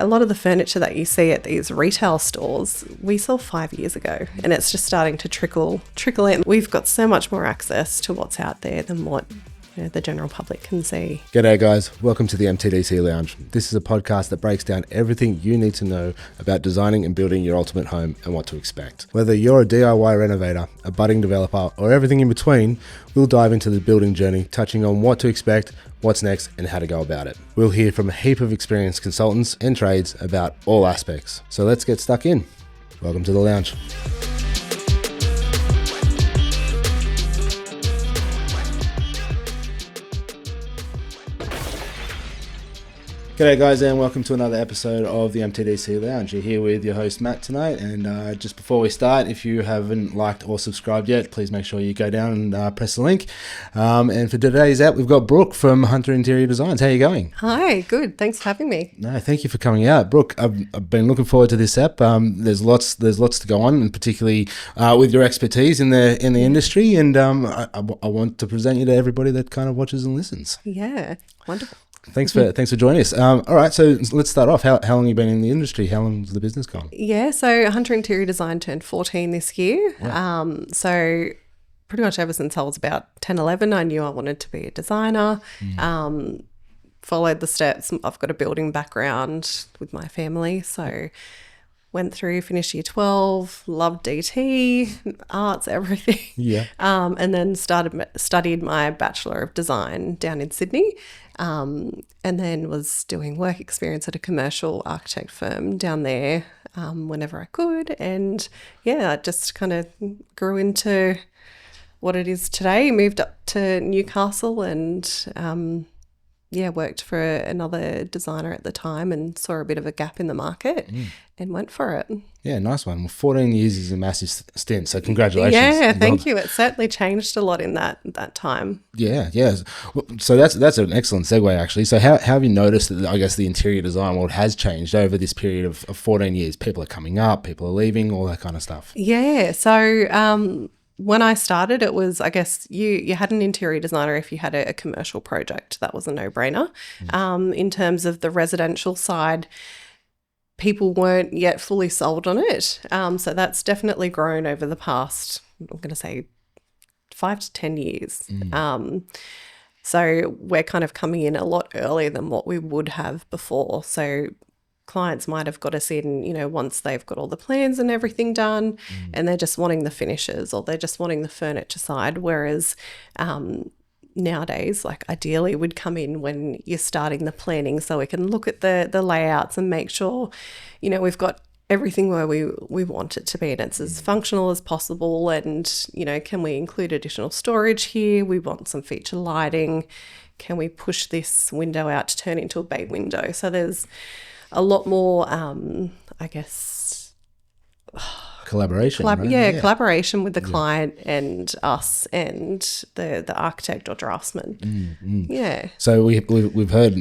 a lot of the furniture that you see at these retail stores, we saw 5 years ago, and it's just starting to trickle in. We've got so much more access to what's out there than what the general public can see. G'day guys, welcome to the MTDC Lounge. This is a podcast that breaks down everything you need to know about designing and building your ultimate home and what to expect. Whether you're a DIY renovator, a budding developer, or everything in between, we'll dive into the building journey, touching on what to expect, what's next, and how to go about it. We'll hear from a heap of experienced consultants and trades about all aspects. So let's get stuck in. Welcome to the Lounge. G'day guys, and welcome to another episode of the MTDC Lounge. You're here with your host Matt tonight, and just before we start, if you haven't liked or subscribed yet, please make sure you go down and press the link. And for today's app, we've got Brooke from Hunter Interior Designs. How are you going? Hi, good. Thanks for having me. No, thank you for coming out. Brooke, I've been looking forward to this app. There's lots to go on, and particularly with your expertise in the industry, and I want to present you to everybody that kind of watches and listens. Yeah, wonderful. Thanks for joining us. All right, so let's start off. How long have you been in the industry? How long's the business gone? Yeah, so Hunter Interior Design turned 14 this year. Wow. So pretty much ever since I was about 10, 11, I knew I wanted to be a designer. Followed the steps. I've got a building background with my family, so went through, finished year 12, loved DT, arts, everything. Yeah. And then studied my Bachelor of Design down in Sydney. And then was doing work experience at a commercial architect firm down there whenever I could. And yeah, I just kind of grew into what it is today, moved up to Newcastle and worked for another designer at the time and saw a bit of a gap in the market and went for it. Yeah, nice one. Well, 14 years is a massive stint, so congratulations. Yeah, thank you. It certainly changed a lot in that time. Yeah. So that's an excellent segue, actually. So how have you noticed that, I guess, the interior design world has changed over this period of 14 years? People are coming up, people are leaving, all that kind of stuff. Yeah, so when I started, it was, I guess, you had an interior designer if you had a commercial project. That was a no-brainer. In terms of the residential side, people weren't yet fully sold on it. So that's definitely grown over the past, I'm going to say, 5 to 10 years. So we're kind of coming in a lot earlier than what we would have before. So clients might have got us in, once they've got all the plans and everything done and they're just wanting the finishes or they're just wanting the furniture side, whereas nowadays, like ideally we'd come in when you're starting the planning so we can look at the layouts and make sure, we've got everything where we want it to be and it's as functional as possible and, can we include additional storage here? We want some feature lighting. Can we push this window out to turn into a bay window? So there's a lot more, I guess, collaboration. Right? Collaboration with the client and us and the architect or draftsman. Yeah. So we've heard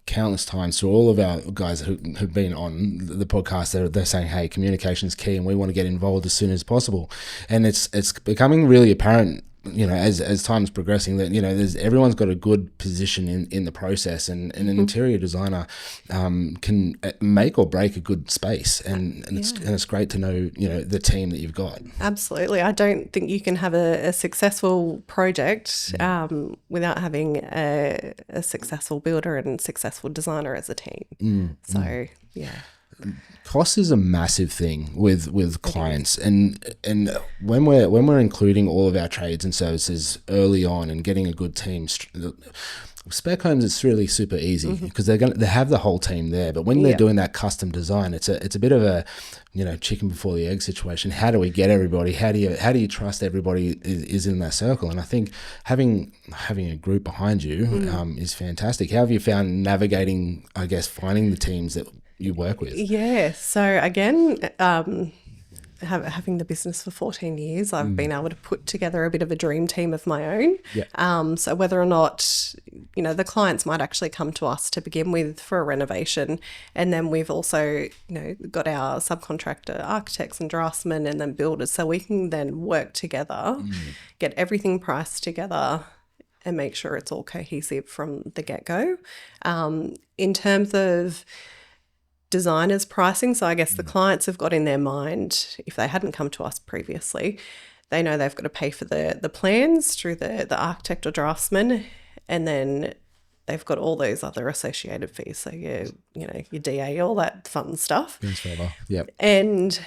countless times through all of our guys who've been on the podcast, they're saying, hey, communication is key and we want to get involved as soon as possible. And it's becoming really apparent, as time's progressing, that everyone's got a good position in the process, and an interior designer can make or break a good space, and it's great to know the team that you've got. Absolutely, I don't think you can have a successful project without having a successful builder and successful designer as a team. Yeah. Cost is a massive thing with clients, and when we're including all of our trades and services early on and getting a good team, spec homes, it's really super easy because they have the whole team there. But when they're doing that custom design, it's a bit of a chicken before the egg situation. How do we get everybody? How do you trust everybody is in that circle? And I think having a group behind you is fantastic. How have you found navigating, I guess, finding the teams that you work with? Yeah, so again, having the business for 14 years, I've been able to put together a bit of a dream team of my own. Yeah. So whether or not, the clients might actually come to us to begin with for a renovation, and then we've also, got our subcontractor architects and draftsmen and then builders, so we can then work together, get everything priced together and make sure it's all cohesive from the get-go. In terms of designers' pricing. So I guess the clients have got in their mind, if they hadn't come to us previously, they know they've got to pay for the plans through the architect or draftsman, and then they've got all those other associated fees. So your DA, all that fun stuff. Yep. And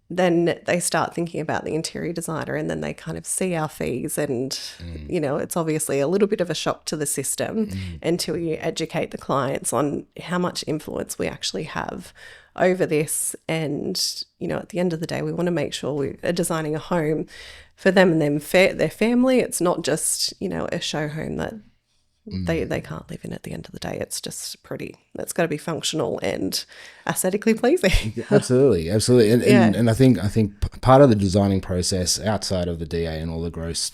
then they start thinking about the interior designer, and then they kind of see our fees, and it's obviously a little bit of a shock to the system until you educate the clients on how much influence we actually have over this. And at the end of the day, we want to make sure we are designing a home for them and their family. It's not just a show home that they can't live in at the end of the day. It's just pretty. It's got to be functional and aesthetically pleasing. Absolutely. And I think part of the designing process, outside of the DA and all the gross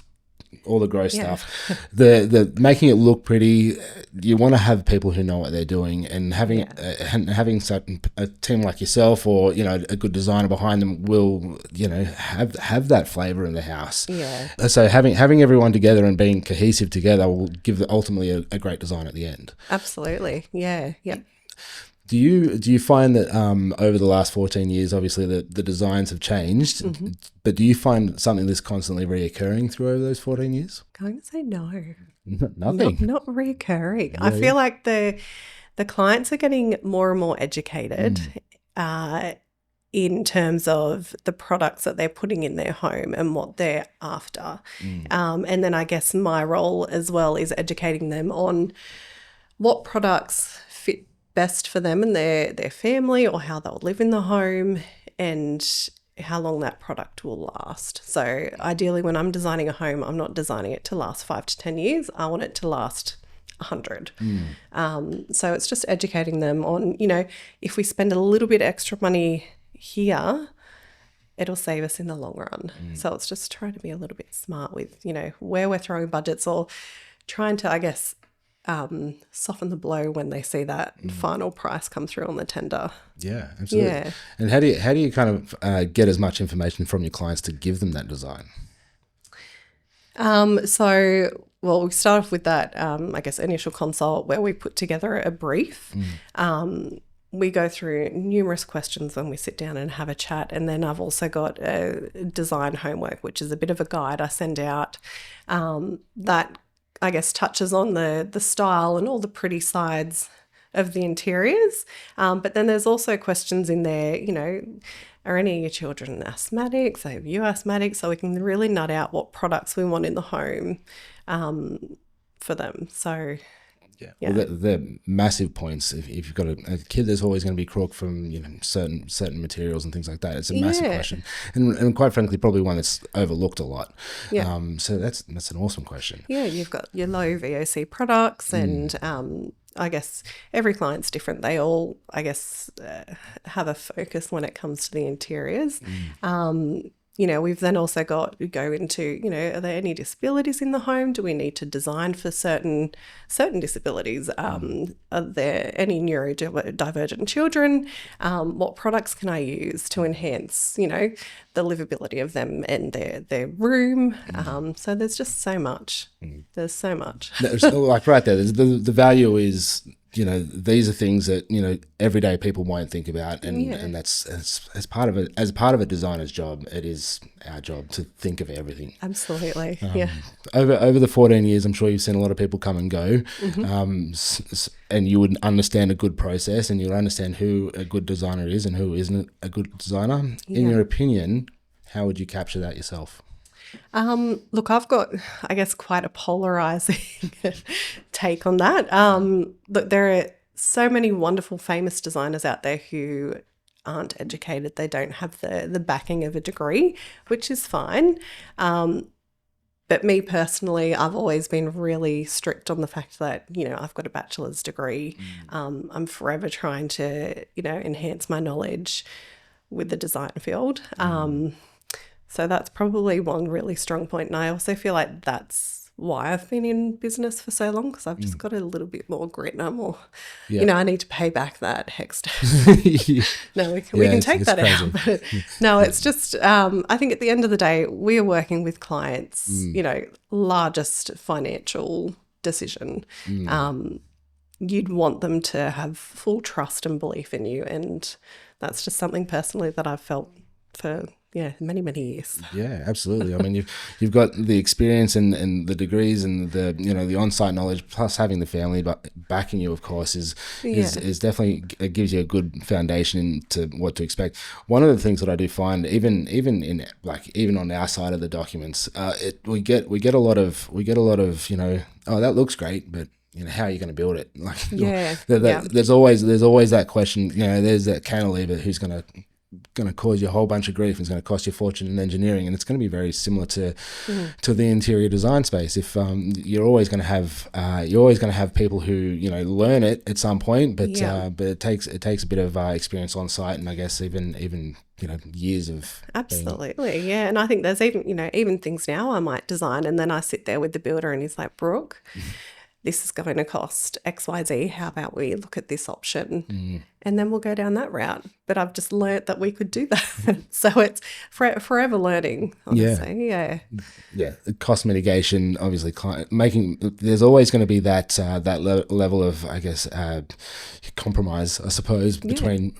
stuff, the making it look pretty, you want to have people who know what they're doing, and having such a team like yourself, or a good designer behind them will have that flavor in the house. So having everyone together and being cohesive together will give ultimately a great design at the end. Absolutely. Yep. Do you find that over the last 14 years, obviously the designs have changed, but do you find something that's constantly reoccurring through over those 14 years? Going to say no. Nothing. Not reoccurring. I feel like the clients are getting more and more educated in terms of the products that they're putting in their home and what they're after. And then I guess my role as well is educating them on what products fit best for them and their family, or how they'll live in the home, and how long that product will last. So ideally, when I'm designing a home, I'm not designing it to last 5 to 10 years. I want it to last 100. So it's just educating them on, if we spend a little bit extra money here, it'll save us in the long run. So it's just trying to be a little bit smart with, where we're throwing budgets, or trying to, I guess, soften the blow when they see that final price come through on the tender. Yeah, absolutely. Yeah. And how do you kind of get as much information from your clients to give them that design? We start off with that, I guess, initial consult where we put together a brief. We go through numerous questions when we sit down and have a chat. And then I've also got a design homework, which is a bit of a guide I send out that I guess touches on the style and all the pretty sides of the interiors. But then there's also questions in there, are any of your children asthmatics? Are you asthmatic? So we can really nut out what products we want in the home for them. So well, they're massive points. If you've got a kid, there's always going to be crook from certain materials and things like that. It's a massive question, and quite frankly, probably one that's overlooked a lot. So that's an awesome question. Yeah, you've got your low VOC products, and I guess every client's different. They all, I guess, have a focus when it comes to the interiors. We've then also go into, are there any disabilities in the home? Do we need to design for certain disabilities? Are there any neurodivergent children? What products can I use to enhance, the livability of them and their room? So there's just so much. There's so much. Like right there, the value is, these are things that, everyday people won't think about. And that's as part of it, as part of a designer's job, it is our job to think of everything. Absolutely. Over the 14 years, I'm sure you've seen a lot of people come and go, and you would understand a good process, and you'll understand who a good designer is and who isn't a good designer. In your opinion, how would you capture that yourself? Look, I've got, I guess, quite a polarizing take on that. Look, there are so many wonderful, famous designers out there who aren't educated. They don't have the backing of a degree, which is fine. But me personally, I've always been really strict on the fact that, I've got a bachelor's degree. I'm forever trying to, enhance my knowledge with the design field. So that's probably one really strong point. And I also feel like that's why I've been in business for so long, because I've just got a little bit more grit. And I'm more, I need to pay back that HEX. No, we can take that crazy out. But no, it's just, I think at the end of the day, we are working with clients, largest financial decision. you'd want them to have full trust and belief in you. And that's just something personally that I've felt for many, many years. Yeah, absolutely. I mean, you've got the experience and the degrees and the on-site knowledge, plus having the family backing you, of course, is definitely, it gives you a good foundation into what to expect. One of the things that I do find, even on our side of the documents, we get a lot of oh, that looks great, but how are you going to build it? Like, there's always that question. There's that cantilever who's going to cause you a whole bunch of grief, and it's going to cost you a fortune in engineering, and it's going to be very similar to the interior design space. If you're always going to have people who learn it at some point, but it takes a bit of experience on site, and I guess even years of absolutely and I think there's even things now I might design, and then I sit there with the builder and he's like, Brooke, this is going to cost XYZ. How about we look at this option? And then we'll go down that route. But I've just learnt that we could do that. So it's forever learning, honestly. Yeah. Cost mitigation, obviously, there's always going to be that level of, I guess, compromise, I suppose, between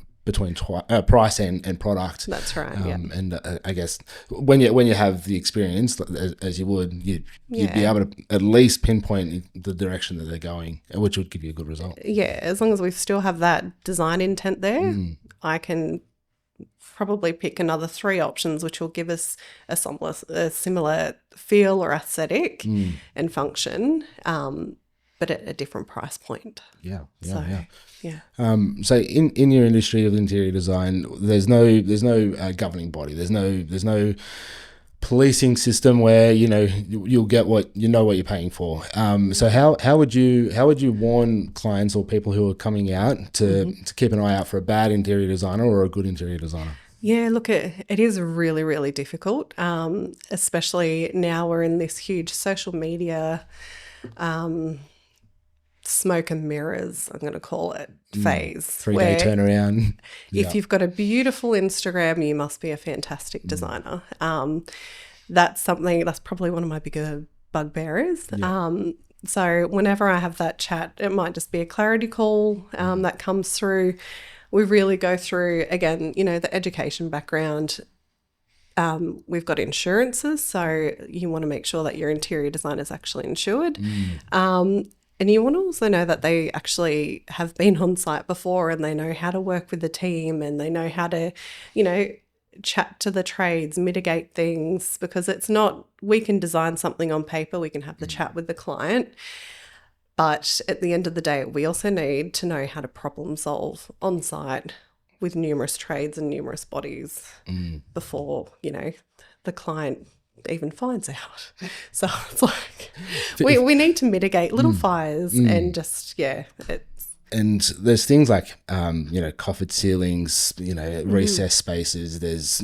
price and product. That's right. And I guess when you have the experience, as you would, you'd be able to at least pinpoint the direction that they're going, which would give you a good result. Yeah, as long as we still have that design intent there, I can probably pick another 3 options, which will give us a similar feel or aesthetic and function. But at a different price point. So in your industry of interior design, there's no governing body. There's no policing system where you'll get what you're paying for. So how would you warn clients or people who are coming out to keep an eye out for a bad interior designer or a good interior designer? Yeah, look, it is really, really difficult, especially now we're in this huge social media smoke and mirrors, I'm going to call it, phase. 3-day turnaround. If you've got a beautiful Instagram, you must be a fantastic designer. That's probably one of my bigger bugbears. So whenever I have that chat, it might just be a clarity call that comes through. We really go through, again, the education background. We've got insurances, so you want to make sure that your interior designer is actually insured. And you want to also know that they actually have been on site before, and they know how to work with the team, and they know how to, chat to the trades, mitigate things, because it's not, we can design something on paper, we can have the chat with the client, but at the end of the day, we also need to know how to problem solve on site with numerous trades and numerous bodies before, the client even finds out. So it's like we need to mitigate little fires and just and there's things like coffered ceilings, recessed spaces, there's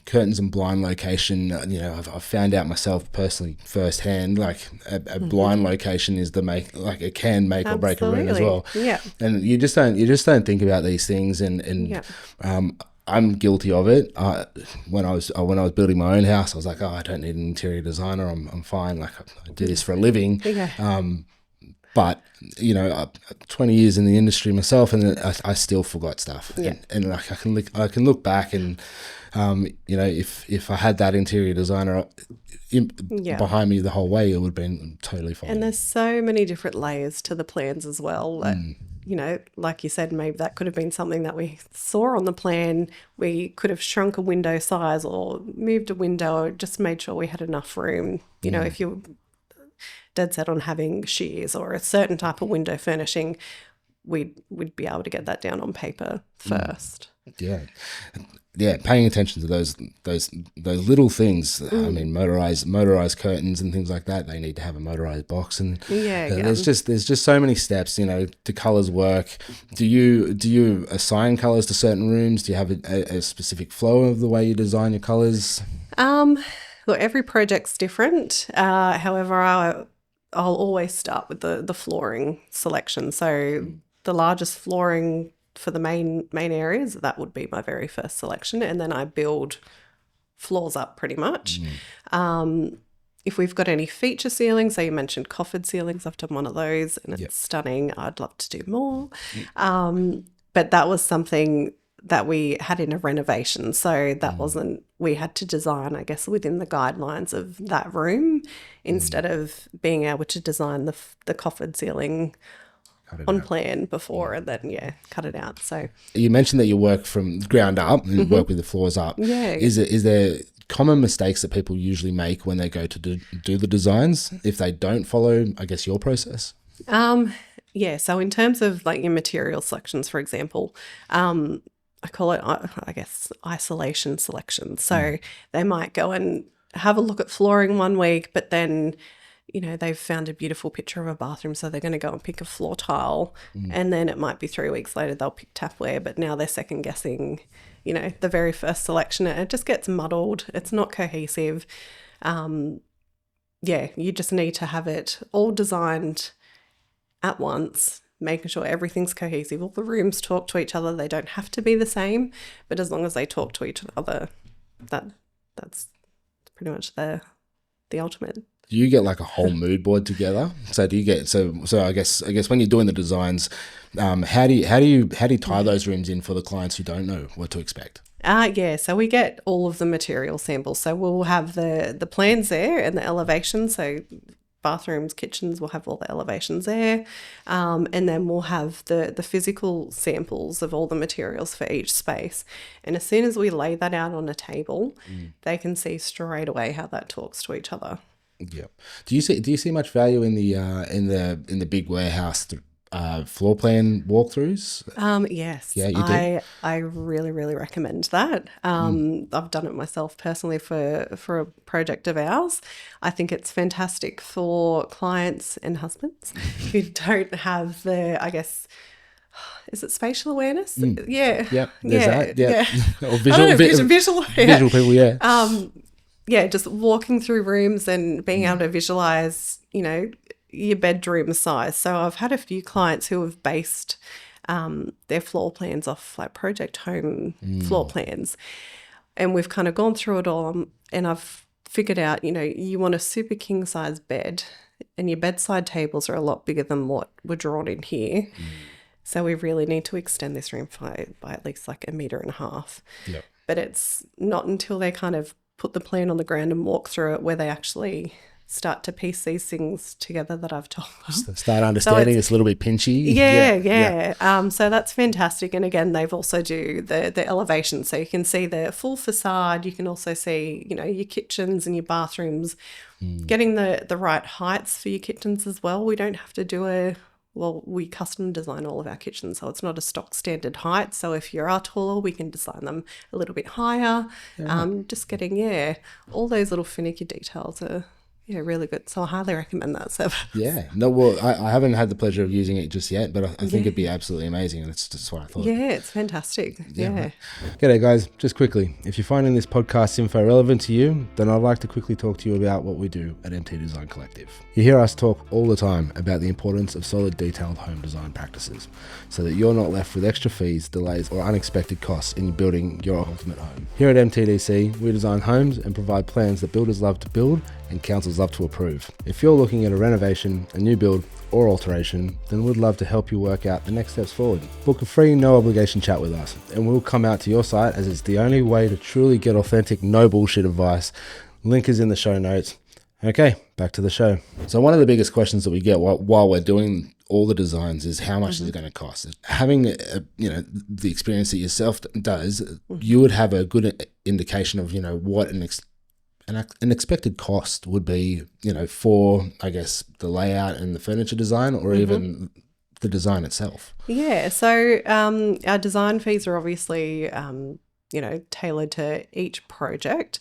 curtains and blind location. I've found out myself personally firsthand, like a blind location is it can make or break a room as well. And you just don't think about these things, and I'm guilty of it. When I was building my own house, I was like, I don't need an interior designer. I'm fine. Like, I do this for a living. But 20 years in the industry myself, and I still forgot stuff. And like I can look back, and if I had that interior designer behind me the whole way, it would have been totally fine. And there's so many different layers to the plans as well. That, like you said, maybe that could have been something that we saw on the plan. We could have shrunk a window size or moved a window, or just made sure we had enough room. If you're dead set on having shears or a certain type of window furnishing, we'd be able to get that down on paper first. Paying attention to those little things. I mean, motorized curtains and things like that. They need to have a motorized box, and there's just so many steps. To colors work. Do you assign colors to certain rooms? Do you have a specific flow of the way you design your colors? Look, every project's different. However, I'll always start with the flooring selection. So the largest flooring for the main areas, that would be my very first selection, and then I build floors up pretty much. If we've got any feature ceilings, so you mentioned coffered ceilings, I've done one of those and it's stunning. I'd love to do more. But that was something that we had in a renovation. So that wasn't, we had to design, I guess, within the guidelines of that room instead of being able to design the coffered ceiling on plan before and then, cut it out. So you mentioned that you work from ground up and work with the floors up. Yeah. Is there common mistakes that people usually make when they go to do the designs if they don't follow, I guess, your process? So in terms of like your material selections, for example, I call it, I guess, isolation selection. So they might go and have a look at flooring one week, but then, you know, they've found a beautiful picture of a bathroom, so they're going to go and pick a floor tile, and then it might be 3 weeks later they'll pick tapware, but now they're second guessing, you know, the very first selection, and it just gets muddled. It's not cohesive. You just need to have it all designed at once, making sure everything's cohesive. All the rooms talk to each other. They don't have to be the same, but as long as they talk to each other, that's pretty much the ultimate. Do you get like a whole mood board together? So do you get so I guess when you're doing the designs, how do you tie those rooms in for the clients who don't know what to expect? So we get all of the material samples. So we'll have the plans there and the elevations. So bathrooms, kitchens, we'll have all the elevations there. And then we'll have the physical samples of all the materials for each space. And as soon as we lay that out on a table, they can see straight away how that talks to each other. Yeah. Do you see much value in the big warehouse floor plan walkthroughs? Yes. Yeah, you do. I really, really recommend that. I've done it myself personally for a project of ours. I think it's fantastic for clients and husbands who don't have I guess, is it spatial awareness? Yeah. Yep. There's that. Yeah. Or visual people. Just walking through rooms and being able to visualize, you know, your bedroom size. So I've had a few clients who have based their floor plans off like project home floor plans, and we've kind of gone through it all, and I've figured out, you know, you want a super king size bed, and your bedside tables are a lot bigger than what were drawn in here. So we really need to extend this room by at least like 1.5 meters. Yep. But it's not until they kind of put the plan on the ground and walk through it where they actually start to piece these things together that I've told them. Start understanding it's a little bit pinchy. Yeah. So that's fantastic. And again, they've also do the elevation. So you can see the full facade. You can also see, you know, your kitchens and your bathrooms, getting the right heights for your kitchens as well. We don't have to do we custom design all of our kitchens, so it's not a stock standard height. So if you are taller, we can design them a little bit higher. Just getting, all those little finicky details are really good. So I highly recommend that service. Yeah. No, well, I haven't had the pleasure of using it just yet, but I think it'd be absolutely amazing, and that's just what I thought. Yeah, it's fantastic. Yeah. G'day, guys. Just quickly, if you're finding this podcast info relevant to you, then I'd like to quickly talk to you about what we do at MT Design Collective. You hear us talk all the time about the importance of solid, detailed home design practices, so that you're not left with extra fees, delays, or unexpected costs in building your ultimate home. Here at MTDC, we design homes and provide plans that builders love to build and councils love to approve. If you're looking at a renovation, a new build, or alteration, then we'd love to help you work out the next steps forward. Book a free, no obligation chat with us, and we'll come out to your site, as it's the only way to truly get authentic, no bullshit advice. Link is in the show notes. Okay, back to the show. So one of the biggest questions that we get while we're doing all the designs is how much is it going to cost? Having the experience that yourself does, you would have a good indication of, you know, what an expected cost would be, you know, for, I guess, the layout and the furniture design, or even the design itself. Yeah. So our design fees are obviously, tailored to each project.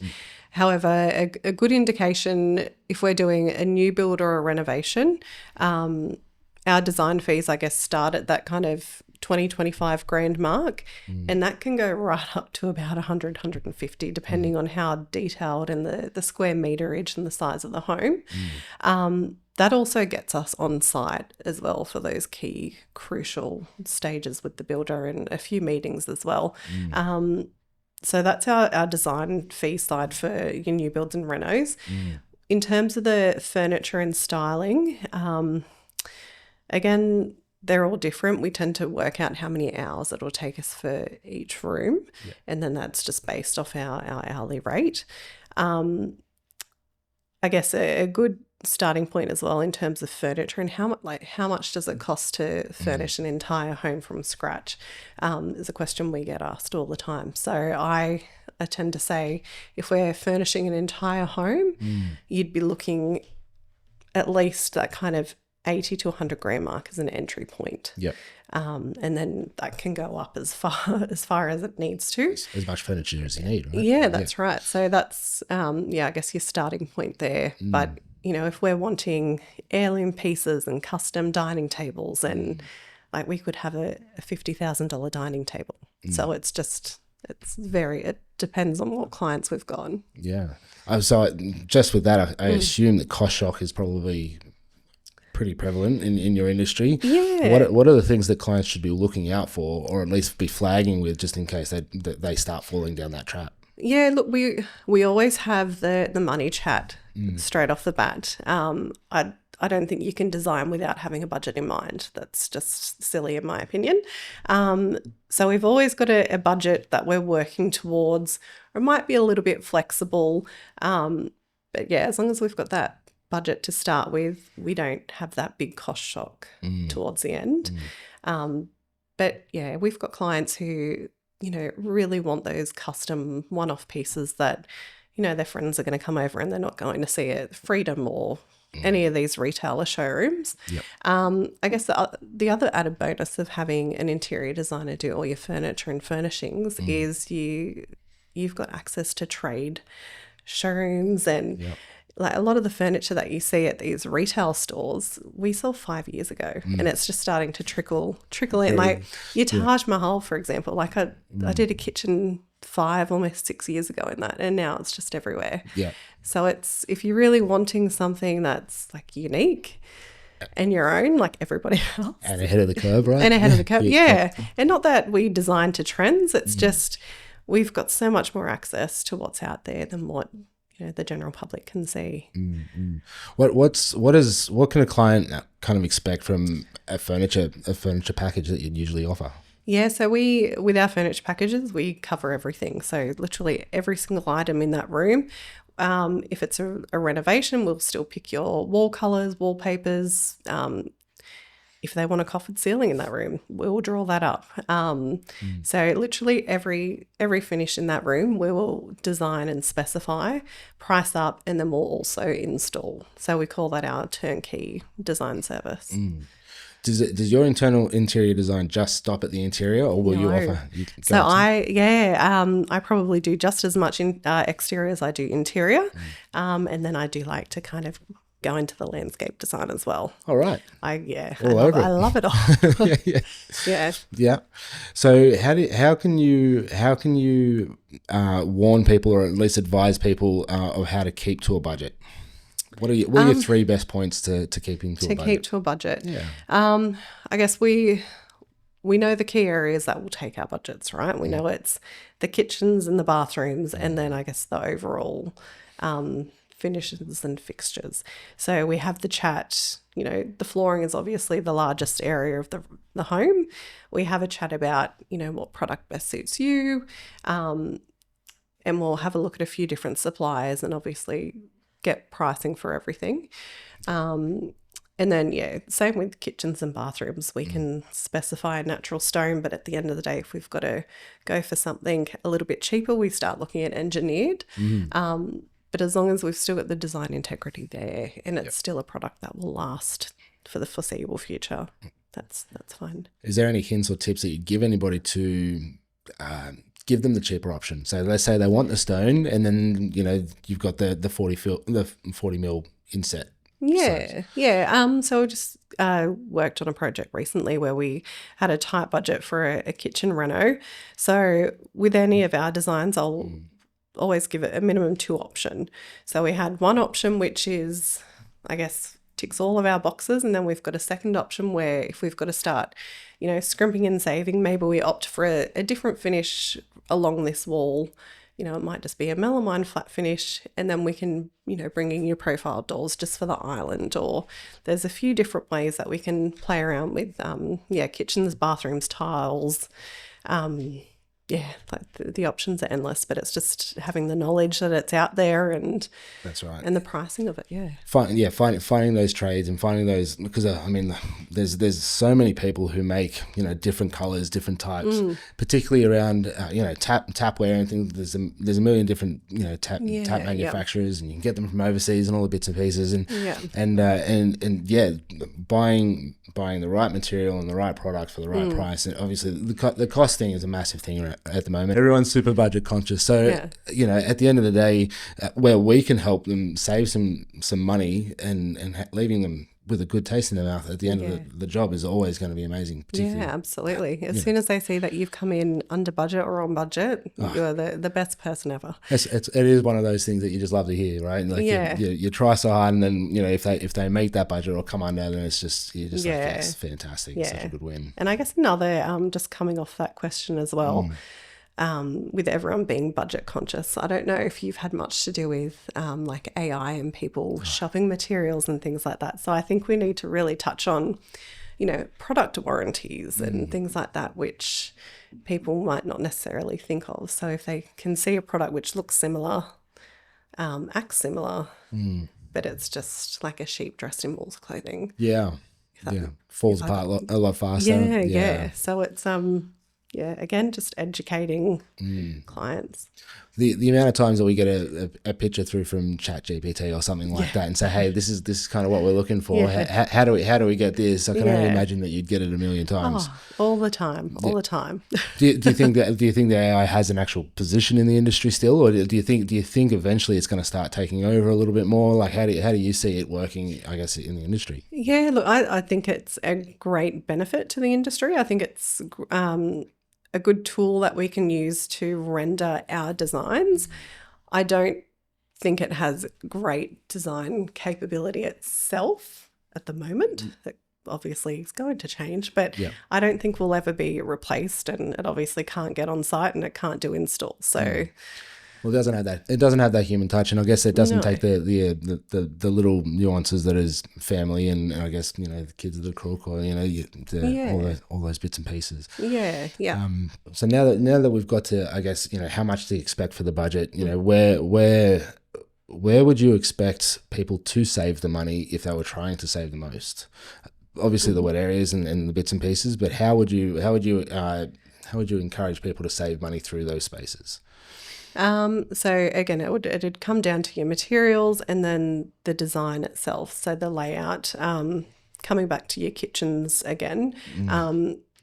However, a good indication, if we're doing a new build or a renovation, our design fees, I guess, start at that kind of 25 grand mark, and that can go right up to about 150, depending on how detailed and the square meterage and the size of the home. That also gets us on site as well for those key crucial stages with the builder, and a few meetings as well. So that's our design fee side for your new builds and renos. In terms of the furniture and styling, again, they're all different. We tend to work out how many hours it'll take us for each room, and then that's just based off our hourly rate. I guess a good starting point as well in terms of furniture and how much does it cost to furnish an entire home from scratch is a question we get asked all the time. So I tend to say if we're furnishing an entire home, you'd be looking at least that kind of 80 to 100 grand mark as an entry point. Yep. And then that can go up as far as it needs to. As much furniture as you need, right? Yeah, that's right. So that's, I guess your starting point there. But, if we're wanting heirloom pieces and custom dining tables and like we could have a $50,000 dining table. So it depends on what clients we've got. Yeah. So just with that, I assume that cost shock is probably pretty prevalent in your industry. Yeah. What are the things that clients should be looking out for, or at least be flagging with, just in case they start falling down that trap? Yeah, look, we always have the money chat straight off the bat. I don't think you can design without having a budget in mind. That's just silly in my opinion. So we've always got a budget that we're working towards, or it might be a little bit flexible. But yeah, as long as we've got that budget to start with, we don't have that big cost shock towards the end. But yeah, we've got clients who, really want those custom one-off pieces that, their friends are going to come over and they're not going to see at Freedom or any of these retailer showrooms. Yep. I guess the other added bonus of having an interior designer do all your furniture and furnishings is you've got access to trade showrooms and like a lot of the furniture that you see at these retail stores, we saw 5 years ago, and it's just starting to trickle in. Like your Taj Mahal, for example, like I did a kitchen 5, almost 6 years ago in that, and now it's just everywhere. Yeah. So it's, if you're really wanting something that's like unique and your own, like everybody else. And ahead of the curve, right? And ahead of the curve, yeah. And not that we design to trends, it's just we've got so much more access to what's out there than what the general public can see. What can a client kind of expect from a furniture package that you'd usually offer? Yeah, so with our furniture packages, we cover everything. So literally every single item in that room. If it's a renovation, we'll still pick your wall colours, wallpapers. If they want a coffered ceiling in that room, we'll draw that up. So literally every finish in that room, we will design and specify, price up, and then we'll also install. So we call that our turnkey design service. Does your internal interior design just stop at the interior, or will you offer? I probably do just as much in exterior as I do interior, and then I do like to kind of go into the landscape design as well. All right. I love it all. Yeah. So how can you warn people, or at least advise people of how to keep to a budget? What are your 3 best points to keeping to a budget? To keep to a budget. Yeah. I guess we know the key areas that will take our budgets, right? We know it's the kitchens and the bathrooms, and then I guess the overall finishes and fixtures. So we have the chat, the flooring is obviously the largest area of the home. We have a chat about, what product best suits you, and we'll have a look at a few different suppliers and obviously get pricing for everything. And then, same with kitchens and bathrooms. We can specify natural stone, but at the end of the day, if we've got to go for something a little bit cheaper, we start looking at engineered. But as long as we've still got the design integrity there and it's still a product that will last for the foreseeable future, that's fine. Is there any hints or tips that you'd give anybody to give them the cheaper option? So let's say they want the stone, and then you've got the 40 mil inset. So we just worked on a project recently where we had a tight budget for a kitchen reno. So with any of our designs, I'll always give it a minimum 2 option. So we had one option which is, I guess, ticks all of our boxes, and then we've got a second option where if we've got to start, scrimping and saving, maybe we opt for a different finish along this wall it might just be a melamine flat finish, and then we can, bring in your profile doors just for the island, or there's a few different ways that we can play around with, kitchens, bathrooms, tiles. Like the options are endless, but it's just having the knowledge that it's out there, and that's right, and the pricing of it. Finding those trades and finding those, because there's so many people who make different colors, different types, particularly around tapware and things. There's a million different tap manufacturers, and you can get them from overseas and all the bits and pieces, and buying the right material and the right product for the right price. And obviously the cost thing is a massive thing at the moment. Everyone's super budget conscious. So, at the end of the day, where we can help them save some money and leaving them with a good taste in their mouth at the end of the job is always going to be amazing. Yeah, absolutely. As soon as they see that you've come in under budget or on budget, you're the best person ever. It is one of those things that you just love to hear, right? Like you try so hard, and then if they make that budget or come under, then it's just like, yes, fantastic. It's such a good win. And I guess another just coming off that question as well. With everyone being budget conscious, I don't know if you've had much to do with like AI and people shopping materials and things like that. So I think we need to really touch on, product warranties and things like that, which people might not necessarily think of. So if they can see a product which looks similar, acts similar, but it's just like a sheep dressed in wool's clothing. Falls apart a lot faster. Yeah. So it's again, just educating clients. The amount of times that we get a picture through from ChatGPT or something like that and say, hey, this is kind of what we're looking for. How do we get this? I can only imagine that you'd get it a million times. All the time. do you think the AI has an actual position in the industry still, or do you think eventually it's going to start taking over a little bit more? Like how do you see it working, I guess, in the industry? Yeah, look, I think it's a great benefit to the industry. I think it's a good tool that we can use to render our designs. I don't think it has great design capability itself at the moment. It obviously is going to change, but I don't think we'll ever be replaced, and it obviously can't get on site and it can't do installs. So well, it doesn't have that human touch, and I guess it doesn't take the little nuances that is family, and I guess the kids of the crook, or all those bits and pieces. So now that we've got to, I guess, how much to expect for the budget, where would you expect people to save the money if they were trying to save the most? Obviously the wet areas and the bits and pieces, but how would you encourage people to save money through those spaces? So again, it'd come down to your materials and then the design itself. So the layout, coming back to your kitchens again,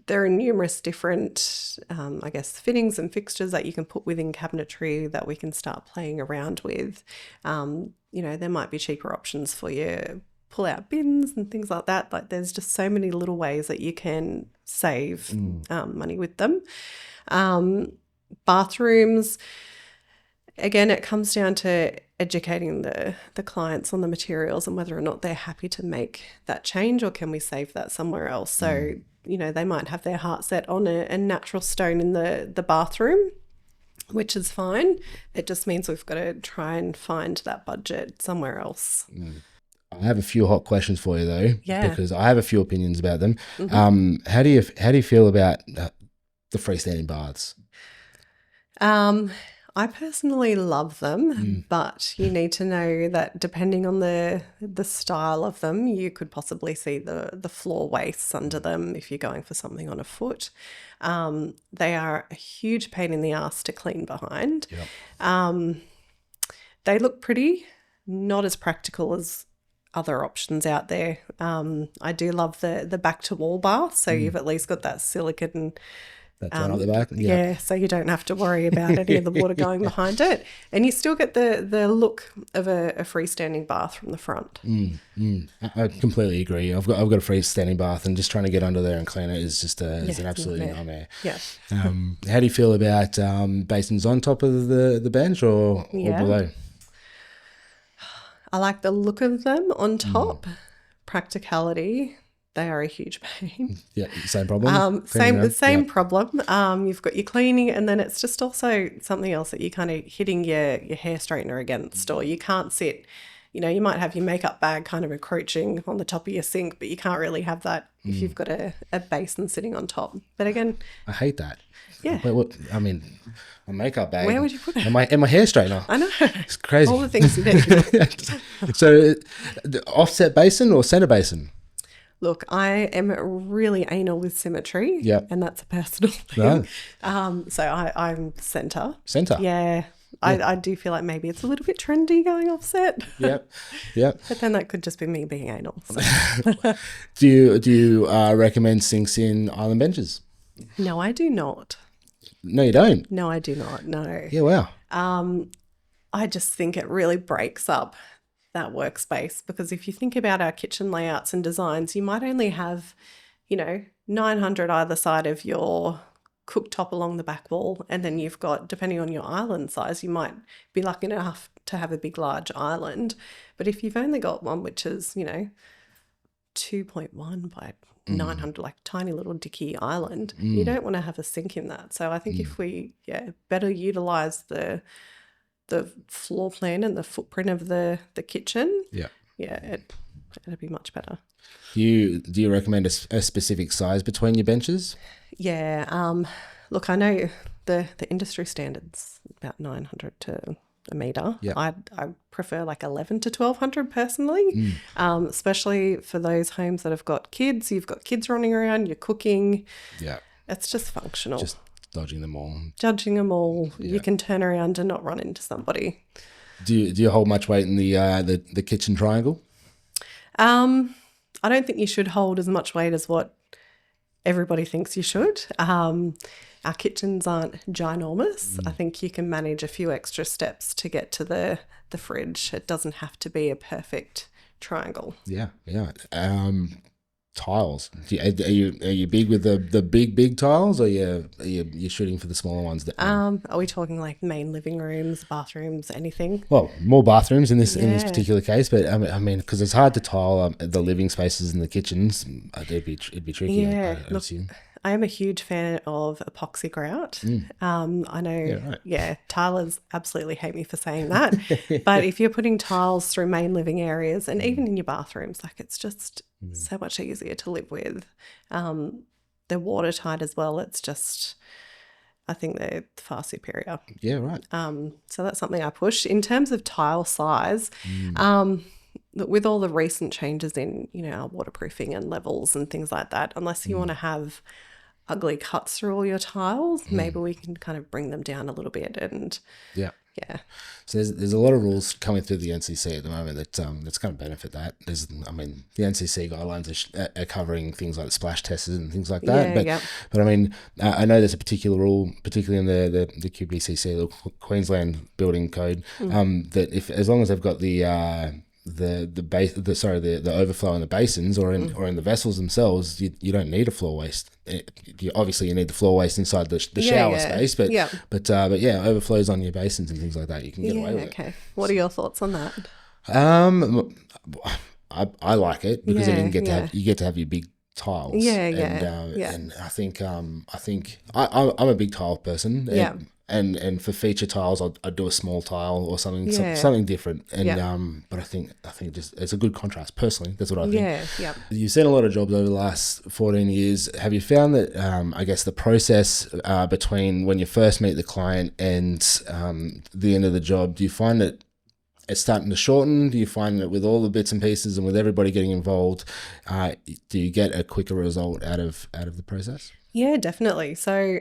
there are numerous different, I guess, fittings and fixtures that you can put within cabinetry that we can start playing around with. There might be cheaper options for your pull-out bins and things like that. Like there's just so many little ways that you can save money with them. Bathrooms, again, it comes down to educating the clients on the materials and whether or not they're happy to make that change, or can we save that somewhere else. So, they might have their heart set on a natural stone in the bathroom, which is fine. It just means we've got to try and find that budget somewhere else. I have a few hot questions for you though, because I have a few opinions about them. How do you feel about the freestanding baths? I personally love them, but you need to know that depending on the style of them, you could possibly see the floor wastes under them if you're going for something on a foot. They are a huge pain in the ass to clean behind. They look pretty, not as practical as other options out there. I do love the back to wall bath, so you've at least got that silicone. That's right up the back. So you don't have to worry about any of the water going behind it, and you still get the look of a freestanding bath from the front. I completely agree. I've got a freestanding bath, and just trying to get under there and clean it is just is an absolute nightmare. How do you feel about basins on top of the bench or below? I like the look of them on top. Practicality, they are a huge pain. Yeah, same problem. Same problem. You've got your cleaning, and then it's just also something else that you're kind of hitting your hair straightener against, or you can't sit. You know, you might have your makeup bag kind of encroaching on the top of your sink, but you can't really have that if you've got a basin sitting on top. But again, I hate that. Yeah. I mean, a makeup bag. Where would you put it? And my hair straightener. I know. It's crazy. All the things you need. So, the offset basin or center basin? Look, I am really anal with symmetry. Yep. And that's a personal thing. So I'm centre. Center. Yeah. I do feel like maybe it's a little bit trendy going offset. Yep. But then that could just be me being anal. So. Do you recommend sinks in island benches? No, I do not. No, you don't. No, I do not. No. Yeah, wow. I just think it really breaks up that workspace, because if you think about our kitchen layouts and designs, you might only have, 900 either side of your cooktop along the back wall, and then you've got, depending on your island size, you might be lucky enough to have a big large island. But if you've only got one which is 2.1 by 900, like tiny little dicky island, you don't want to have a sink in that. So I think if we better utilize the floor plan and the footprint of the kitchen, it'd be much better. Do you recommend a specific size between your benches? Yeah. Look, I know the industry standard's about 900 to a metre. Yep. I prefer like 11 to 1200 personally, especially for those homes that have got kids. You've got kids running around, you're cooking. Yeah. It's just functional. Just dodging them all. Yeah. You can turn around and not run into somebody. Do you hold much weight in the kitchen triangle? I don't think you should hold as much weight as what everybody thinks you should. Our kitchens aren't ginormous. I think you can manage a few extra steps to get to the fridge. It doesn't have to be a perfect triangle. Yeah. Tiles. Are you big with the big tiles, or are you shooting for the smaller ones? Are we talking like main living rooms, bathrooms, anything? Well, more bathrooms in this particular case, but I mean, because it's hard to tile the living spaces in the kitchens. It'd be tricky. Yeah, look, I am a huge fan of epoxy grout. I know, tilers absolutely hate me for saying that. But if you're putting tiles through main living areas and even in your bathrooms, like it's just so much easier to live with. They're watertight as well. It's just, I think they're far superior. Yeah, right. So that's something I push. In terms of tile size, with all the recent changes in, our waterproofing and levels and things like that, unless you want to have ugly cuts through all your tiles, maybe we can kind of bring them down a little bit. And so there's a lot of rules coming through the NCC at the moment that's going to benefit that. The NCC guidelines are covering things like the splash tests and things like that. But I mean, I know there's a particular rule, particularly in the QBCC, the Queensland Building Code, that as long as they've got the overflow in the basins or in the vessels themselves, you don't need a floor waste. You need the floor waste inside the shower space, but overflows on your basins and things like that, you can get away with it. Okay. What are your thoughts on that? I like it because then you get to have your big tiles. And I think I'm a big tile person. And for feature tiles, I'd do a small tile or something different. And but I think just it's a good contrast. Personally, that's what I think. You've seen a lot of jobs over the last 14 years. Have you found that I guess the process between when you first meet the client and the end of the job, do you find that it's starting to shorten? Do you find that with all the bits and pieces and with everybody getting involved, do you get a quicker result out of the process? Yeah, definitely. So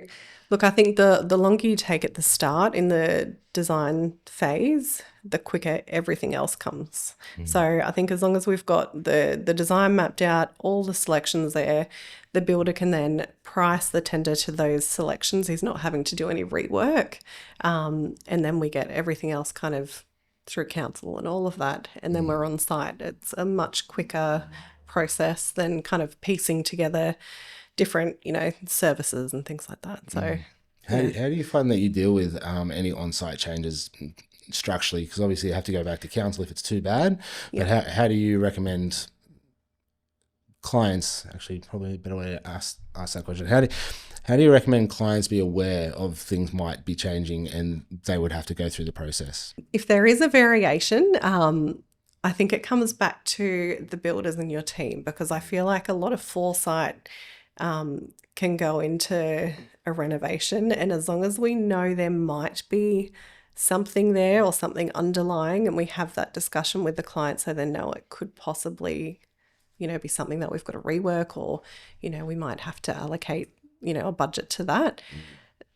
look, I think the longer you take at the start in the design phase, the quicker everything else comes. So I think as long as we've got the design mapped out, all the selections there, the builder can then price the tender to those selections. He's not having to do any rework. And then we get everything else kind of through council and all of that. And then we're on site. It's a much quicker process than kind of piecing together different, services and things like that. So how do you find that you deal with any on-site changes structurally? Because obviously you have to go back to council if it's too bad. But how do you recommend clients, actually probably a better way to ask that question, how do you recommend clients be aware of things might be changing and they would have to go through the process? If there is a variation, I think it comes back to the builders in your team, because I feel like a lot of foresight can go into a renovation, and as long as we know there might be something there or something underlying, and we have that discussion with the client so they know it could possibly, be something that we've got to rework, or, we might have to allocate, a budget to that,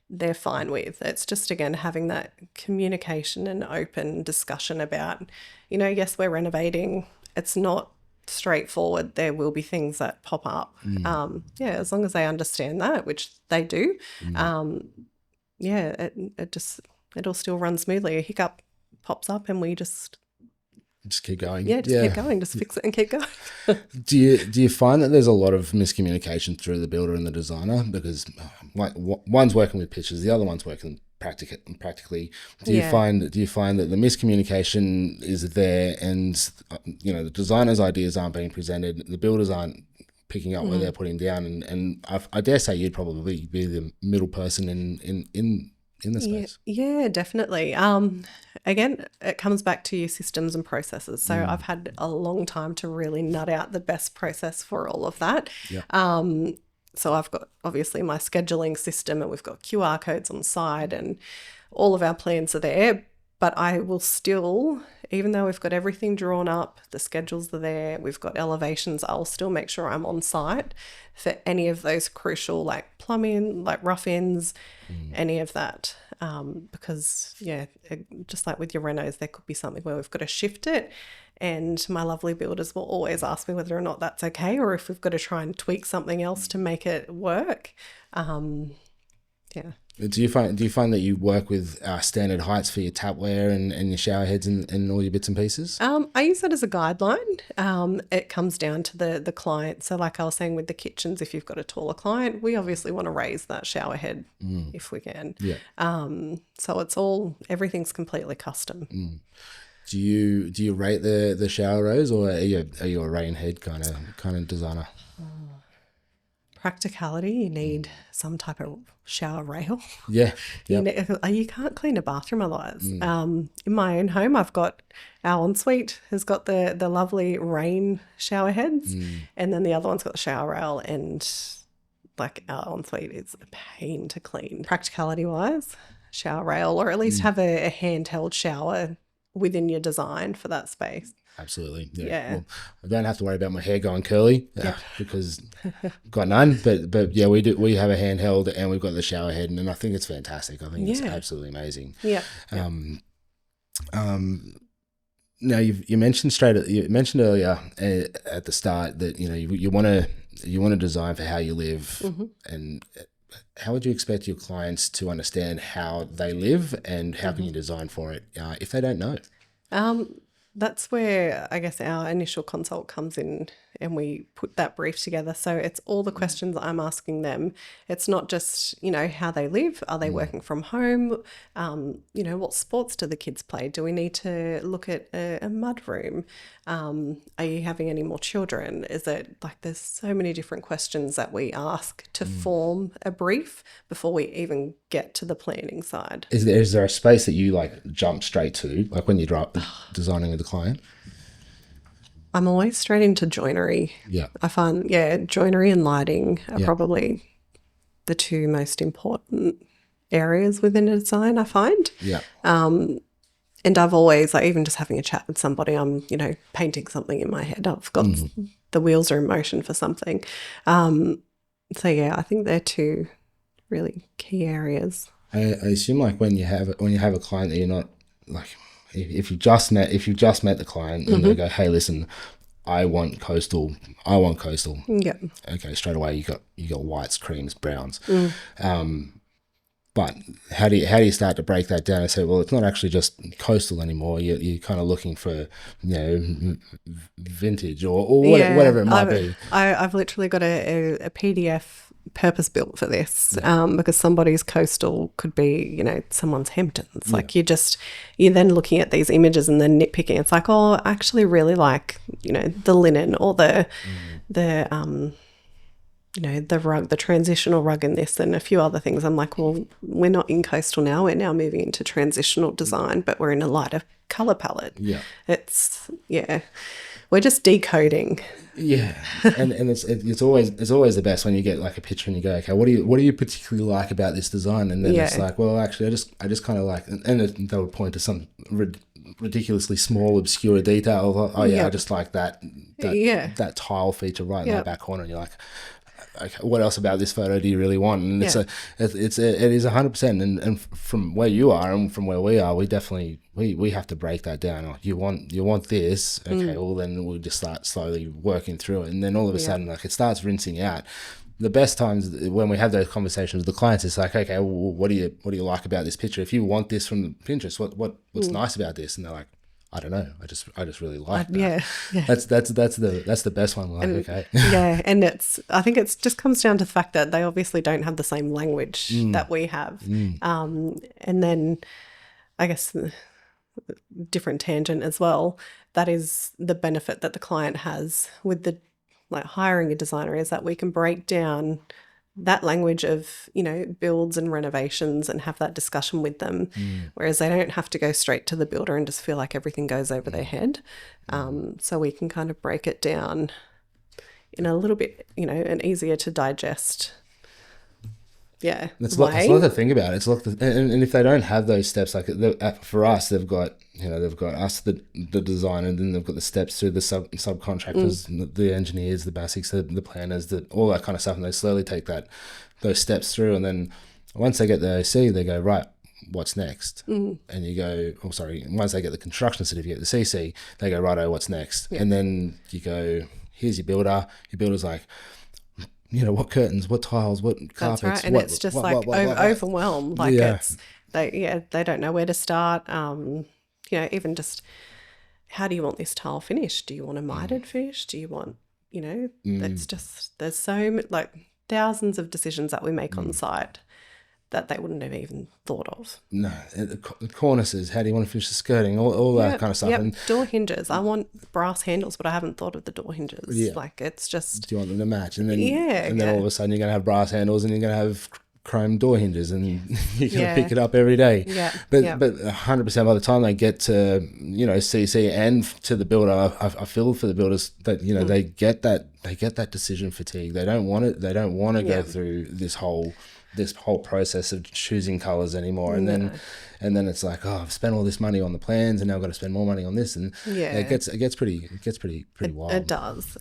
they're fine with. It's just, again, having that communication and open discussion about, yes, we're renovating. It's not straightforward. There will be things that pop up. As long as they understand that, which they do, it all still runs smoothly. A hiccup pops up and we just keep going. Keep going. Just fix it and keep going. Do you find that there's a lot of miscommunication through the builder and the designer, because one's working with pictures, the other one's working practically? Do you find that the miscommunication is there, and the designer's ideas aren't being presented, the builders aren't picking up where they're putting down, and I dare say you'd probably be the middle person in the space. Yeah, definitely. Again, it comes back to your systems and processes. So I've had a long time to really nut out the best process for all of that. So I've got obviously my scheduling system, and we've got QR codes on site, and all of our plans are there. But I will still, even though we've got everything drawn up, the schedules are there, we've got elevations, I'll still make sure I'm on site for any of those crucial, like plumbing, like rough ends, any of that. Because, just like with your renos, there could be something where we've got to shift it. And my lovely builders will always ask me whether or not that's okay, or if we've got to try and tweak something else to make it work. Do you find that you work with standard heights for your tapware and your shower heads and all your bits and pieces? I use that as a guideline. It comes down to the client. So like I was saying with the kitchens, if you've got a taller client, we obviously want to raise that shower head if we can. So everything's completely custom. Do you rate the shower rows, or are you a rain head kind of designer? Practicality, you need some type of shower rail. You can't clean a bathroom otherwise. In my own home, I've got our ensuite has got the lovely rain shower heads, and then the other one's got the shower rail, and like our ensuite is a pain to clean. Practicality wise, shower rail, or at least have a handheld shower within your design for that space. Absolutely. Well, I don't have to worry about my hair going curly because I've got none. But yeah, we do. We have a handheld, and we've got the shower head, and I think it's fantastic. I think it's absolutely amazing. Now you mentioned earlier at the start that you want to design for how you live, and how would you expect your clients to understand how they live, and how can you design for it if they don't know? That's where I guess our initial consult comes in, and we put that brief together. So it's all the questions I'm asking them. It's not just, how they live. Are they working from home? What sports do the kids play? Do we need to look at a mud room? Are you having any more children? Is it like there's so many different questions that we ask to form a brief before we even get to the planning side. Is there a space that you jump straight to, like when you're designing with the client? I'm always straight into joinery. I find, joinery and lighting are probably the two most important areas within a design, I find. And I've always, even just having a chat with somebody, I'm, painting something in my head. I've got the wheels are in motion for something. I think they're two really key areas. I assume when you have a client that you're not if you've just met the client and they go, hey, listen, I want coastal. Okay, straight away you got whites, creams, browns. But how do you start to break that down and say, well, it's not actually just coastal anymore. You're kind of looking for vintage or whatever it might be. I've literally got a PDF purpose built for this because somebody's coastal could be someone's Hamptons. You're then looking at these images and then nitpicking. It's I actually really like the linen or the the the rug, the transitional rug in this and a few other things. I'm like, well, we're not in coastal now. We're now moving into transitional design, but we're in a lighter colour palette. Yeah. We're just decoding. Yeah, and it's always the best when you get like a picture and you go, okay, what do you particularly like about this design? And then it's like, well, actually, I just kind of like, and they would point to some ridiculously small, obscure detail. Of, oh yeah, I just like that tile feature right in that back corner. And you're like, okay, what else about this photo do you really want? And it is 100%. And from where you are and from where we are, we definitely we have to break that down. Like, you want this, okay? Well, then we'll just start slowly working through it, and then all of a sudden, like, it starts rinsing out. The best times when we have those conversations with the clients, it's like, okay, well, what do you like about this picture? If you want this from the Pinterest, what's nice about this? And they're like, I don't know. I just really like that. Yeah. That's the best one. Like, okay. Yeah, and I think it just comes down to the fact that they obviously don't have the same language that we have. And then I guess different tangent as well. That is the benefit that the client has with the hiring a designer, is that we can break down that language of, builds and renovations and have that discussion with them, whereas they don't have to go straight to the builder and just feel like everything goes over their head. So we can kind of break it down in a little bit, an easier to digest It's a lot to think about. It's a lot and if they don't have those steps, like for us, they've got us, the designer, and then they've got the steps through the subcontractors, the engineers, the basics, the planners, all that kind of stuff, and they slowly take those steps through, and then once they get the OC, they go, right, what's next? And you go, once they get the construction certificate, the CC, they go, righto, what's next? And then you go, here's your builder. Your builder's like, what curtains, what tiles, what carpets. That's right, and it's just overwhelmed. Like they don't know where to start. Even just, how do you want this tile finished? Do you want a mitered finish? Do you want, it's just, there's so thousands of decisions that we make on site that they wouldn't have even thought of. No, the cornices, how do you want to finish the skirting, all that kind of stuff. And door hinges, I want brass handles, but I haven't thought of the door hinges. It's just, do you want them to match? And then all of a sudden you're going to have brass handles and you're going to have chrome door hinges, and you're going to pick it up every day. But 100% by the time they get to CC and to the builder, I feel for the builders that they get that decision fatigue. They don't want it. They don't want to go through this whole process of choosing colours anymore, and then it's like, oh, I've spent all this money on the plans, and now I've got to spend more money on this, and it gets pretty wild. It does.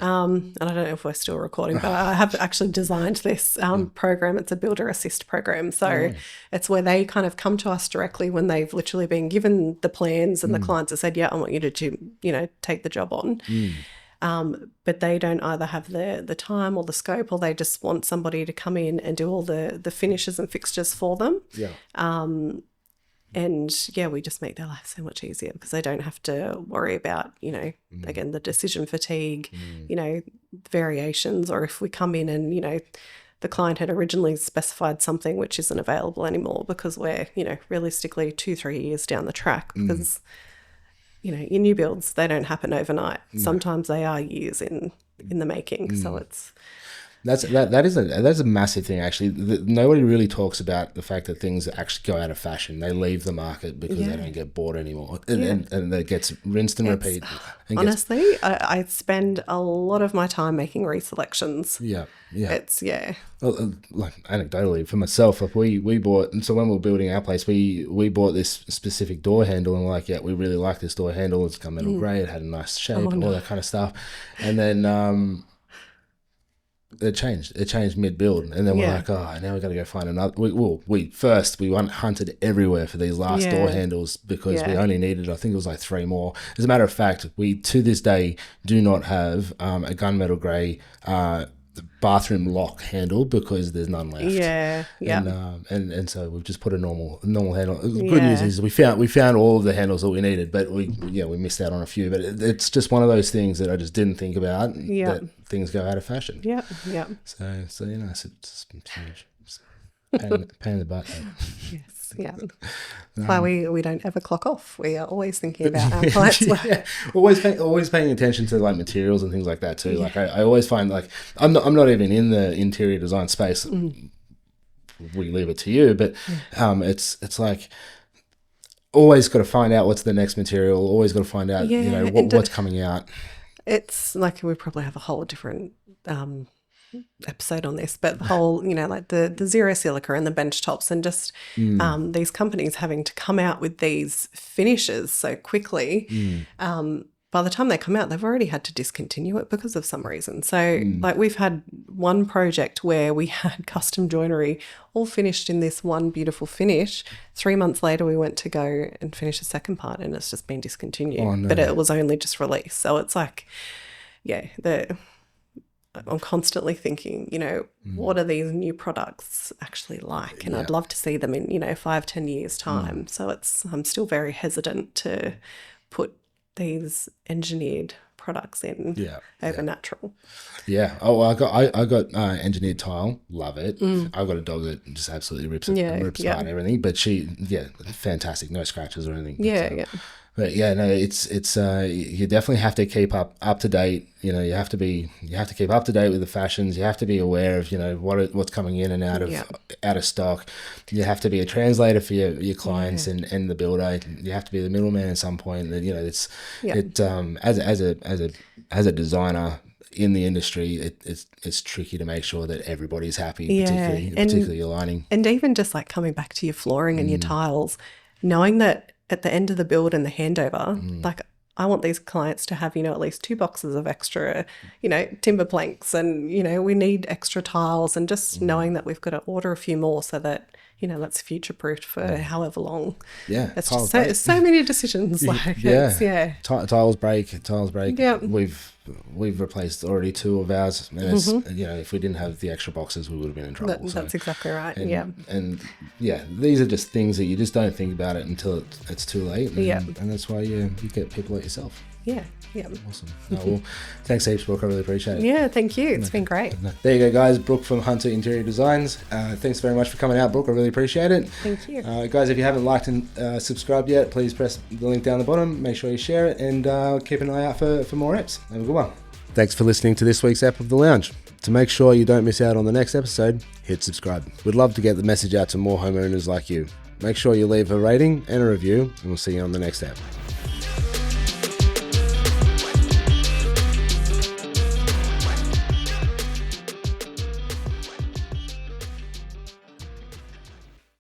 And I don't know if we're still recording, but I have actually designed this program. It's a builder assist program, so it's where they kind of come to us directly when they've literally been given the plans, and the clients have said, yeah, I want you to take the job on. But they don't either have the time or the scope, or they just want somebody to come in and do all the finishes and fixtures for them. We just make their life so much easier because they don't have to worry about, again, the decision fatigue, variations, or if we come in and, the client had originally specified something which isn't available anymore because we're, realistically 2-3 years down the track, because your new builds, they don't happen overnight. Sometimes they are years in the making. So it's that's a massive thing, actually. Nobody really talks about the fact that things actually go out of fashion. They leave the market because they don't get bought anymore, and it gets rinsed and repeat. Honestly, I spend a lot of my time making reselections. It's Well, anecdotally for myself, we bought, and so when we were building our place, we bought this specific door handle, and we're like, we really like this door handle. It's come metal grey. It had a nice shape, all that kind of stuff, and then it changed mid-build, and then we're like, now we got to go find another. We hunted everywhere for these last door handles because we only needed, I think it was like 3 more. As a matter of fact, we to this day do not have a gunmetal grey bathroom lock handle because there's none left. And so we've just put a normal handle. The good news is we found all of the handles that we needed, but we missed out on a few. But it's just one of those things that I just didn't think about. That things go out of fashion. So So it's huge. pain in the butt. Yes, yeah. That's why we don't ever clock off. We are always thinking about our clients' work. Yeah, always paying attention to like materials and things like that too. Like I always find like I'm not even in the interior design space. We leave it to you, but it's like always got to find out what's the next material. Always got to find out what's coming out. It's like we probably have a whole different episode on this, but the whole, like the zero silica and the bench tops and just these companies having to come out with these finishes so quickly. By the time they come out, they've already had to discontinue it because of some reason. So like we've had one project where we had custom joinery all finished in this one beautiful finish. 3 months later, we went to go and finish the second part and it's just been discontinued. Oh, no. But it was only just released. So it's like, I'm constantly thinking, what are these new products actually like? And I'd love to see them in, 5-10 years time. So I'm still very hesitant to put these engineered products in over natural. Yeah. Oh, I got engineered tile. Love it. I've got a dog that just absolutely rips apart and everything. But she, fantastic. No scratches or anything. But no, it's you definitely have to keep up to date. You have to keep up to date with the fashions. You have to be aware of what's coming in and out of stock. You have to be a translator for your clients and the builder. You have to be the middleman at some point. As a designer in the industry, it's tricky to make sure that everybody's happy, particularly your lining. And even just like coming back to your flooring and your tiles, knowing that at the end of the build and the handover, like I want these clients to have, at least 2 boxes of extra, timber planks and, we need extra tiles and just knowing that we've got to order a few more so that, that's future-proofed for however long. Yeah. It's just so many decisions. Tiles break. Yeah. We've replaced already 2 of ours. And it's, if we didn't have the extra boxes, we would have been in trouble. That's exactly right. And these are just things that you just don't think about it until it's too late. And that's why you get people like yourself. Yeah. Awesome. Well, thanks heaps, Brooke. I really appreciate it. Yeah, thank you. It's been great. There you go, guys. Brooke from Hunter Interior Designs. Thanks very much for coming out, Brooke. I really appreciate it. Thank you. Guys, if you haven't liked and subscribed yet, please press the link down the bottom. Make sure you share it and keep an eye out for more eps. Have a good one. Thanks for listening to this week's ep of The Lounge. To make sure you don't miss out on the next episode, hit subscribe. We'd love to get the message out to more homeowners like you. Make sure you leave a rating and a review, and we'll see you on the next ep.